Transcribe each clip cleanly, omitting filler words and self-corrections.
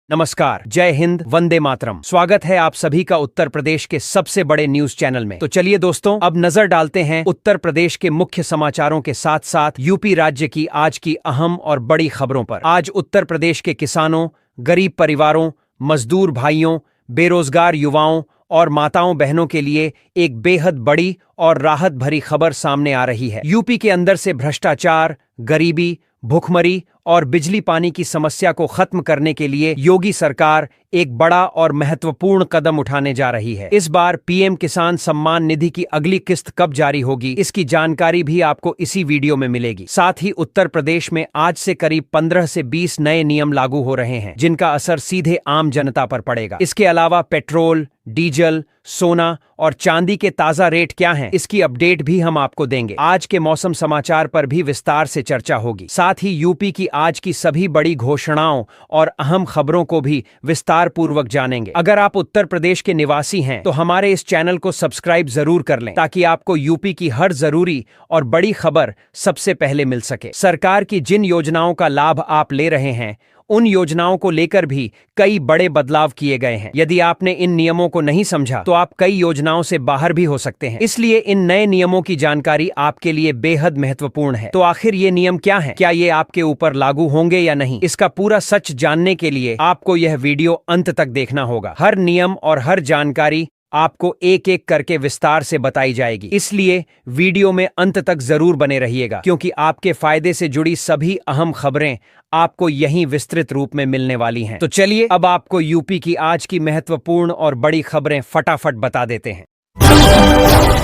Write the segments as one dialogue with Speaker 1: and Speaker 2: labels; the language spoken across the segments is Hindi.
Speaker 1: नमस्कार, जय हिंद, वंदे मातरम। स्वागत है आप सभी का उत्तर प्रदेश के सबसे बड़े न्यूज चैनल में। तो चलिए दोस्तों, अब नजर डालते हैं उत्तर प्रदेश के मुख्य समाचारों के साथ साथ यूपी राज्य की आज की अहम और बड़ी खबरों पर। आज उत्तर प्रदेश के किसानों, गरीब परिवारों, मजदूर भाइयों, बेरोजगार युवाओं और माताओं बहनों के लिए एक बेहद बड़ी और राहत भरी खबर सामने आ रही है। यूपी के अंदर से भ्रष्टाचार, गरीबी, भुखमरी और बिजली पानी की समस्या को खत्म करने के लिए योगी सरकार एक बड़ा और महत्वपूर्ण कदम उठाने जा रही है। इस बार पीएम किसान सम्मान निधि की अगली किस्त कब जारी होगी, इसकी जानकारी भी आपको इसी वीडियो में मिलेगी। साथ ही उत्तर प्रदेश में आज से करीब 15 से 20 नए नियम लागू हो रहे हैं, जिनका असर सीधे आम जनता पर पड़ेगा। इसके अलावा पेट्रोल, डीजल, सोना और चांदी के ताजा रेट क्या हैं, इसकी अपडेट भी हम आपको देंगे। आज के मौसम समाचार पर भी विस्तार से चर्चा होगी। साथ ही यूपी की आज की सभी बड़ी घोषणाओं और अहम खबरों को भी विस्तार पूर्वक जानेंगे। अगर आप उत्तर प्रदेश के निवासी हैं तो हमारे इस चैनल को सब्सक्राइब जरूर कर लें, ताकि आपको यूपी की हर जरूरी और बड़ी खबर सबसे पहले मिल सके। सरकार की जिन योजनाओं का लाभ आप ले रहे हैं, उन योजनाओं को लेकर भी कई बड़े बदलाव किए गए हैं। यदि आपने इन नियमों को नहीं समझा तो आप कई योजनाओं से बाहर भी हो सकते हैं। इसलिए इन नए नियमों की जानकारी आपके लिए बेहद महत्वपूर्ण है। तो आखिर ये नियम क्या हैं? क्या ये आपके ऊपर लागू होंगे या नहीं? इसका पूरा सच जानने के लिए आपको यह वीडियो अंत तक देखना होगा। हर नियम और हर जानकारी आपको एक एक करके विस्तार से बताई जाएगी, इसलिए वीडियो में अंत तक जरूर बने रहिएगा, क्योंकि आपके फायदे से जुड़ी सभी अहम खबरें आपको यहीं विस्तृत रूप में मिलने वाली हैं। तो चलिए अब आपको यूपी की आज की महत्वपूर्ण और बड़ी खबरें फटाफट बता देते हैं।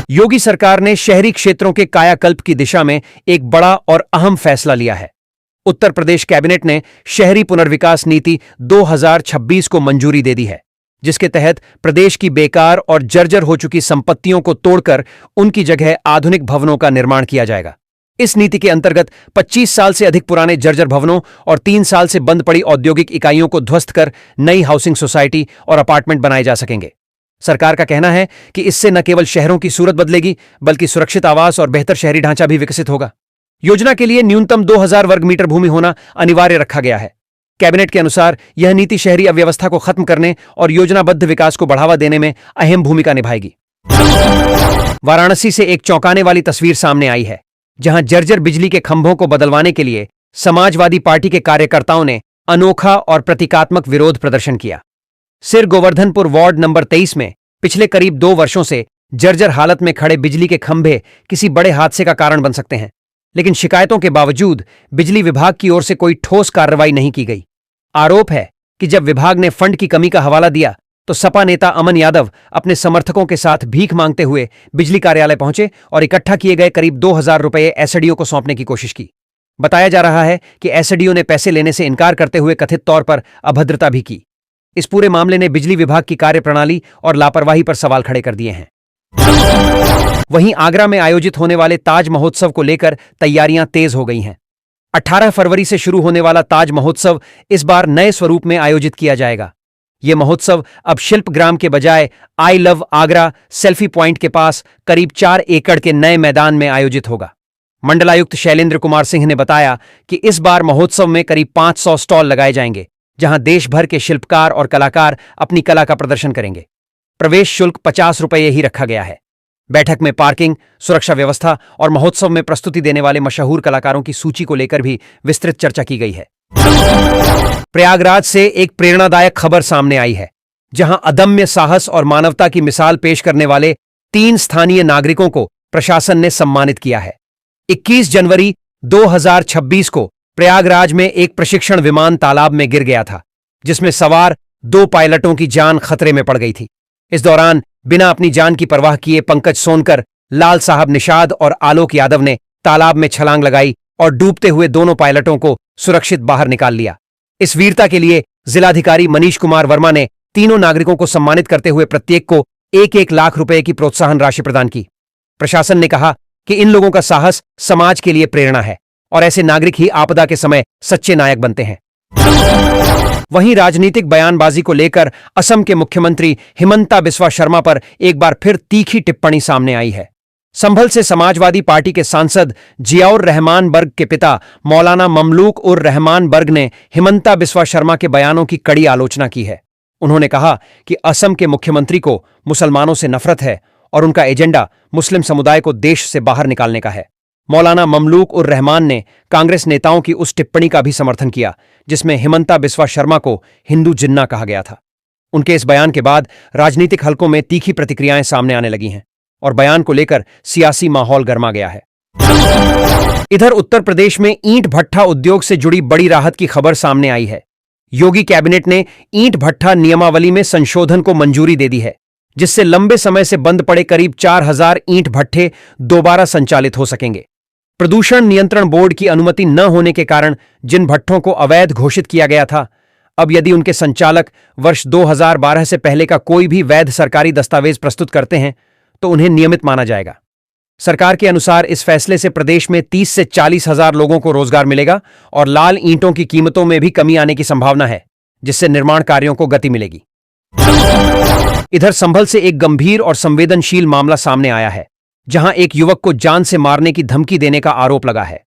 Speaker 1: योगी सरकार ने शहरी क्षेत्रों के कायाकल्प की दिशा में एक बड़ा और अहम फैसला लिया है। उत्तर प्रदेश कैबिनेट ने शहरी पुनर्विकास नीति 2026 को मंजूरी दे दी है, जिसके तहत प्रदेश की बेकार और जर्जर हो चुकी संपत्तियों को तोड़कर उनकी जगह आधुनिक भवनों का निर्माण किया जाएगा। इस नीति के अंतर्गत 25 साल से अधिक पुराने जर्जर भवनों और 3 साल से बंद पड़ी औद्योगिक इकाइयों को ध्वस्त कर नई हाउसिंग सोसाइटी और अपार्टमेंट बनाए जा सकेंगे। सरकार का कहना है कि इससे न केवल शहरों की सूरत बदलेगी, बल्कि सुरक्षित आवास और बेहतर शहरी ढांचा भी विकसित होगा। योजना के लिए न्यूनतम 2000 वर्ग मीटर भूमि होना अनिवार्य रखा गया है। कैबिनेट के अनुसार यह नीति शहरी अव्यवस्था को खत्म करने और योजनाबद्ध विकास को बढ़ावा देने में अहम भूमिका निभाएगी। वाराणसी से एक चौंकाने वाली तस्वीर सामने आई है, जहां जर्जर बिजली के खंभों को बदलवाने के लिए समाजवादी पार्टी के कार्यकर्ताओं ने अनोखा और प्रतीकात्मक विरोध प्रदर्शन किया। सिर गोवर्धनपुर वार्ड नंबर 23 में पिछले करीब 2 वर्षों से जर्जर हालत में खड़े बिजली के खंभे किसी बड़े हादसे का कारण बन सकते हैं, लेकिन शिकायतों के बावजूद बिजली विभाग की ओर से कोई ठोस कार्रवाई नहीं की गई। आरोप है कि जब विभाग ने फंड की कमी का हवाला दिया तो सपा नेता अमन यादव अपने समर्थकों के साथ भीख मांगते हुए बिजली कार्यालय पहुंचे और इकट्ठा किए गए करीब 2000 रुपए एसडीओ को सौंपने की कोशिश की। बताया जा रहा है कि एसडीओ ने पैसे लेने से इनकार करते हुए कथित तौर पर अभद्रता भी की। इस पूरे मामले ने बिजली विभाग की कार्यप्रणाली और लापरवाही पर सवाल खड़े कर दिए हैं। वहीं आगरा में आयोजित होने वाले ताज महोत्सव को लेकर तैयारियां तेज हो गई हैं। 18 फरवरी से शुरू होने वाला ताज महोत्सव इस बार नए स्वरूप में आयोजित किया जाएगा। यह महोत्सव अब शिल्पग्राम के बजाय I love Agra selfie point के पास करीब 4 एकड़ के नए मैदान में आयोजित होगा। मंडलायुक्त शैलेंद्र कुमार सिंह ने बताया कि इस बार महोत्सव में करीब 500 स्टॉल लगाए जाएंगे, जहां देश भर के शिल्पकार और कलाकार अपनी कला का प्रदर्शन करेंगे। प्रवेश शुल्क 50 रुपये ही रखा गया है। बैठक में पार्किंग, सुरक्षा व्यवस्था और महोत्सव में प्रस्तुति देने वाले मशहूर कलाकारों की सूची को लेकर भी विस्तृत चर्चा की गई है। प्रयागराज से एक प्रेरणादायक खबर सामने आई है, जहां अदम्य साहस और मानवता की मिसाल पेश करने वाले 3 स्थानीय नागरिकों को प्रशासन ने सम्मानित किया है। 21 जनवरी 2026 को प्रयागराज में एक प्रशिक्षण विमान तालाब में गिर गया था, जिसमें सवार 2 पायलटों की जान खतरे में पड़ गई थी। इस दौरान बिना अपनी जान की परवाह किए पंकज सोनकर, लाल साहब निषाद और आलोक यादव ने तालाब में छलांग लगाई और डूबते हुए दोनों पायलटों को सुरक्षित बाहर निकाल लिया। इस वीरता के लिए जिलाधिकारी मनीष कुमार वर्मा ने तीनों नागरिकों को सम्मानित करते हुए प्रत्येक को 1-1 लाख रुपए की प्रोत्साहन राशि प्रदान की। प्रशासन ने कहा कि इन लोगों का साहस समाज के लिए प्रेरणा है और ऐसे नागरिक ही आपदा के समय सच्चे नायक बनते हैं। वहीं राजनीतिक बयानबाजी को लेकर असम के मुख्यमंत्री हिमंता बिस्वा शर्मा पर एक बार फिर तीखी टिप्पणी सामने आई है। संभल से समाजवादी पार्टी के सांसद जियाउर रहमान बर्ग के पिता मौलाना ममलूक उर रहमान बर्ग ने हिमंता बिस्वा शर्मा के बयानों की कड़ी आलोचना की है। उन्होंने कहा कि असम के मुख्यमंत्री को मुसलमानों से नफरत है और उनका एजेंडा मुस्लिम समुदाय को देश से बाहर निकालने का है। मौलाना ममलूक उर रहमान ने कांग्रेस नेताओं की उस टिप्पणी का भी समर्थन किया जिसमें हिमंता बिस्वा शर्मा को हिंदू जिन्ना कहा गया था। उनके इस बयान के बाद राजनीतिक हलकों में तीखी प्रतिक्रियाएं सामने आने लगी हैं और बयान को लेकर सियासी माहौल गर्मा गया है। इधर उत्तर प्रदेश में ईंट भट्ठा उद्योग से जुड़ी बड़ी राहत की खबर सामने आई है। योगी कैबिनेट ने ईंट भट्ठा नियमावली में संशोधन को मंजूरी दे दी है, जिससे लंबे समय से बंद पड़े करीब 4000 ईंट भट्ठे दोबारा संचालित हो सकेंगे। प्रदूषण नियंत्रण बोर्ड की अनुमति न होने के कारण जिन भट्ठों को अवैध घोषित किया गया था, अब यदि उनके संचालक वर्ष 2012 से पहले का कोई भी वैध सरकारी दस्तावेज प्रस्तुत करते हैं तो उन्हें नियमित माना जाएगा। सरकार के अनुसार इस फैसले से प्रदेश में 30 से 40 हजार लोगों को रोजगार मिलेगा और लाल ईंटों की कीमतों में भी कमी आने की संभावना है, जिससे निर्माण कार्यों को गति मिलेगी। इधर संभल से एक गंभीर और संवेदनशील मामला सामने आया है, जहां एक युवक को जान से मारने की धमकी देने का आरोप लगा है।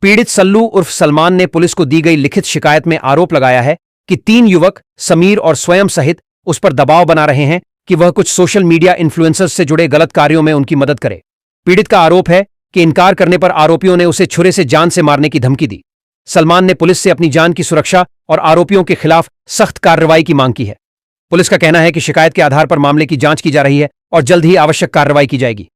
Speaker 1: पीड़ित सल्लू उर्फ सलमान ने पुलिस को दी गई लिखित शिकायत में आरोप लगाया है कि 3 युवक समीर और स्वयं सहित उस पर दबाव बना रहे हैं कि वह कुछ सोशल मीडिया इन्फ्लुएंसर्स से जुड़े गलत कार्यों में उनकी मदद करे। पीड़ित का आरोप है कि इनकार करने पर आरोपियों ने उसे छुरे से जान से मारने की धमकी दी। सलमान ने पुलिस से अपनी जान की सुरक्षा और आरोपियों के खिलाफ सख्त कार्रवाई की मांग की है। पुलिस का कहना है कि शिकायत के आधार पर मामले की जांच की जा रही है और जल्द ही आवश्यक कार्रवाई की जाएगी।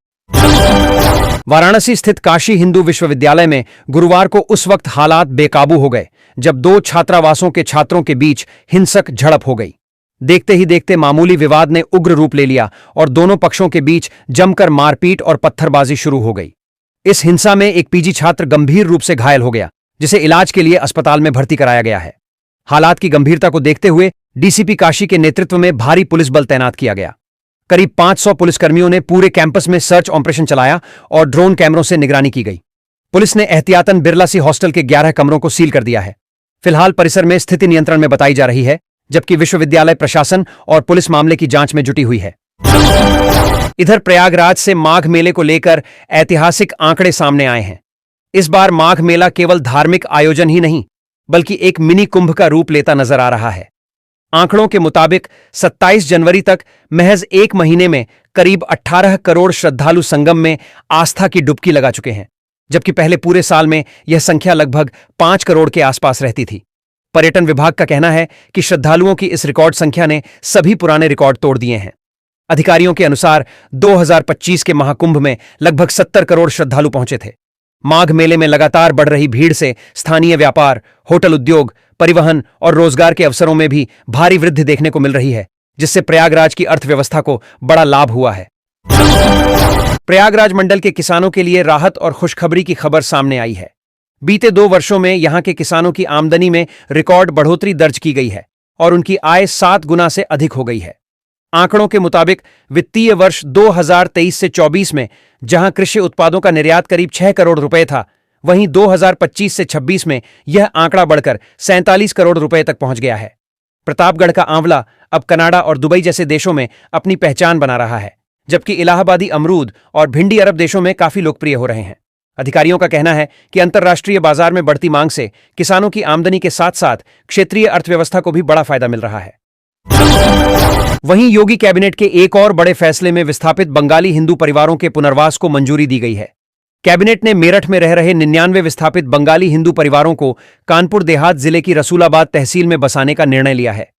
Speaker 1: वाराणसी स्थित काशी हिंदू विश्वविद्यालय में गुरुवार को उस वक्त हालात बेकाबू हो गए जब 2 छात्रावासों के छात्रों के बीच हिंसक झड़प हो गई। देखते ही देखते मामूली विवाद ने उग्र रूप ले लिया और दोनों पक्षों के बीच जमकर मारपीट और पत्थरबाजी शुरू हो गई। इस हिंसा में एक पीजी छात्र गंभीर रूप से घायल हो गया, जिसे इलाज के लिए अस्पताल में भर्ती कराया गया है। हालात की गंभीरता को देखते हुए डीसीपी काशी के नेतृत्व में भारी पुलिस बल तैनात किया गया। करीब 500 पुलिसकर्मियों ने पूरे कैंपस में सर्च ऑपरेशन चलाया और ड्रोन कैमरों से निगरानी की गई। पुलिस ने एहतियातन बिरला सी हॉस्टल के 11 कमरों को सील कर दिया है। फिलहाल परिसर में स्थिति नियंत्रण में बताई जा रही है, जबकि विश्वविद्यालय प्रशासन और पुलिस मामले की जांच में जुटी हुई है। इधर प्रयागराज से माघ मेले को लेकर ऐतिहासिक आंकड़े सामने आए हैं। इस बार माघ मेला केवल धार्मिक आयोजन ही नहीं, बल्कि एक मिनी कुंभ का रूप लेता नजर आ रहा है। आंकड़ों के मुताबिक 27 जनवरी तक महज 1 महीने में करीब 18 करोड़ श्रद्धालु संगम में आस्था की डुबकी लगा चुके हैं, जबकि पहले पूरे साल में यह संख्या लगभग 5 करोड़ के आसपास रहती थी। पर्यटन विभाग का कहना है कि श्रद्धालुओं की इस रिकॉर्ड संख्या ने सभी पुराने रिकॉर्ड तोड़ दिए हैं। अधिकारियों के अनुसार 2025 के महाकुंभ में लगभग 70 करोड़ श्रद्धालु पहुंचे थे। माघ मेले में लगातार बढ़ रही भीड़ से स्थानीय व्यापार, होटल उद्योग, परिवहन और रोजगार के अवसरों में भी भारी वृद्धि देखने को मिल रही है, जिससे प्रयागराज की अर्थव्यवस्था को बड़ा लाभ हुआ है। प्रयागराज मंडल के किसानों के लिए राहत और खुशखबरी की खबर सामने आई है। बीते 2 वर्षों में यहां के किसानों की आमदनी में रिकॉर्ड बढ़ोतरी दर्ज की गई है और उनकी आय 7 गुना से अधिक हो गई है। आंकड़ों के मुताबिक वित्तीय वर्ष 2023 से 24 में जहां कृषि उत्पादों का निर्यात करीब 6 करोड़ रुपए था, वहीं 2025 से 26 में यह आंकड़ा बढ़कर 47 करोड़ रुपए तक पहुंच गया है। प्रतापगढ़ का आंवला अब कनाडा और दुबई जैसे देशों में अपनी पहचान बना रहा है, जबकि इलाहाबादी अमरूद और भिंडी अरब देशों में काफी लोकप्रिय हो रहे हैं। अधिकारियों का कहना है कि अंतर्राष्ट्रीय बाजार में बढ़ती मांग से किसानों की आमदनी के साथ साथ क्षेत्रीय अर्थव्यवस्था को भी बड़ा फायदा मिल रहा है। वहीं योगी कैबिनेट के एक और बड़े फैसले में विस्थापित बंगाली हिंदू परिवारों के पुनर्वास को मंजूरी दी गई है। कैबिनेट ने मेरठ में रह रहे 99 विस्थापित बंगाली हिंदू परिवारों को कानपुर देहात जिले की रसूलाबाद तहसील में बसाने का निर्णय लिया है।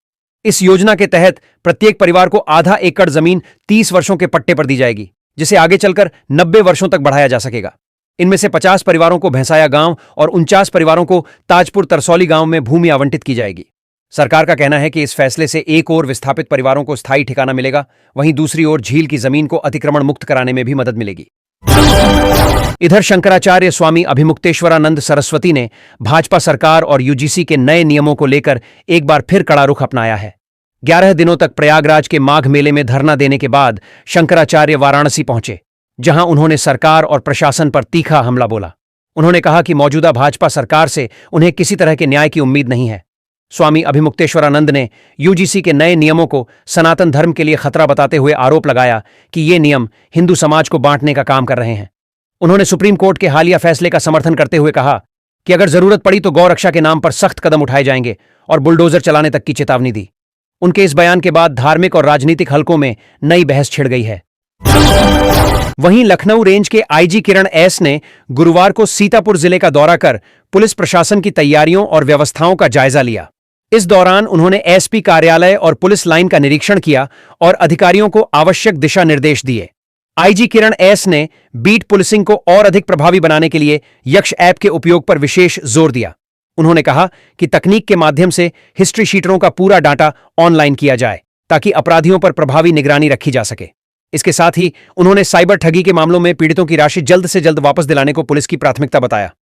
Speaker 1: इस योजना के तहत प्रत्येक परिवार को आधा एकड़ जमीन 30 वर्षों के पट्टे पर दी जाएगी, जिसे आगे चलकर 90 वर्षों तक बढ़ाया जा सकेगा। इनमें से 50 परिवारों को भैंसाया गांव और 49 परिवारों को ताजपुर तरसौली गांव में भूमि आवंटित की जाएगी। सरकार का कहना है कि इस फैसले से एक ओर विस्थापित परिवारों को स्थायी ठिकाना मिलेगा, वहीं दूसरी ओर झील की जमीन को अतिक्रमण मुक्त कराने में भी मदद मिलेगी। इधर शंकराचार्य स्वामी अभिमुक्तेश्वरानंद सरस्वती ने भाजपा सरकार और यूजीसी के नए नियमों को लेकर एक बार फिर कड़ा रुख अपनाया है। 11 दिनों तक प्रयागराज के माघ मेले में धरना देने के बाद शंकराचार्य वाराणसी पहुंचे, जहां उन्होंने सरकार और प्रशासन पर तीखा हमला बोला। उन्होंने कहा कि मौजूदा भाजपा सरकार से उन्हें किसी तरह के न्याय की उम्मीद नहीं है। स्वामी अभिमुक्तेश्वरानंद ने यूजीसी के नए नियमों को सनातन धर्म के लिए खतरा बताते हुए आरोप लगाया कि ये नियम हिंदू समाज को बांटने का काम कर रहे हैं। उन्होंने सुप्रीम कोर्ट के हालिया फैसले का समर्थन करते हुए कहा कि अगर जरूरत पड़ी तो गौरक्षा के नाम पर सख्त कदम उठाए जाएंगे और बुलडोजर चलाने तक की चेतावनी दी। उनके इस बयान के बाद धार्मिक और राजनीतिक हलकों में नई बहस छिड़ गई है। वहीं लखनऊ रेंज के आईजी किरण एस ने गुरुवार को सीतापुर जिले का दौरा कर पुलिस प्रशासन की तैयारियों और व्यवस्थाओं का जायजा लिया। इस दौरान उन्होंने एसपी कार्यालय और पुलिस लाइन का निरीक्षण किया और अधिकारियों को आवश्यक दिशा निर्देश दिए। आईजी किरण एस ने बीट पुलिसिंग को और अधिक प्रभावी बनाने के लिए यक्ष ऐप के उपयोग पर विशेष जोर दिया। उन्होंने कहा कि तकनीक के माध्यम से हिस्ट्री शीटरों का पूरा डाटा ऑनलाइन किया जाए ताकि अपराधियों पर प्रभावी निगरानी रखी जा सके। इसके साथ ही उन्होंने साइबर ठगी के मामलों में पीड़ितों की राशि जल्द से जल्द वापस दिलाने को पुलिस की प्राथमिकता बताया।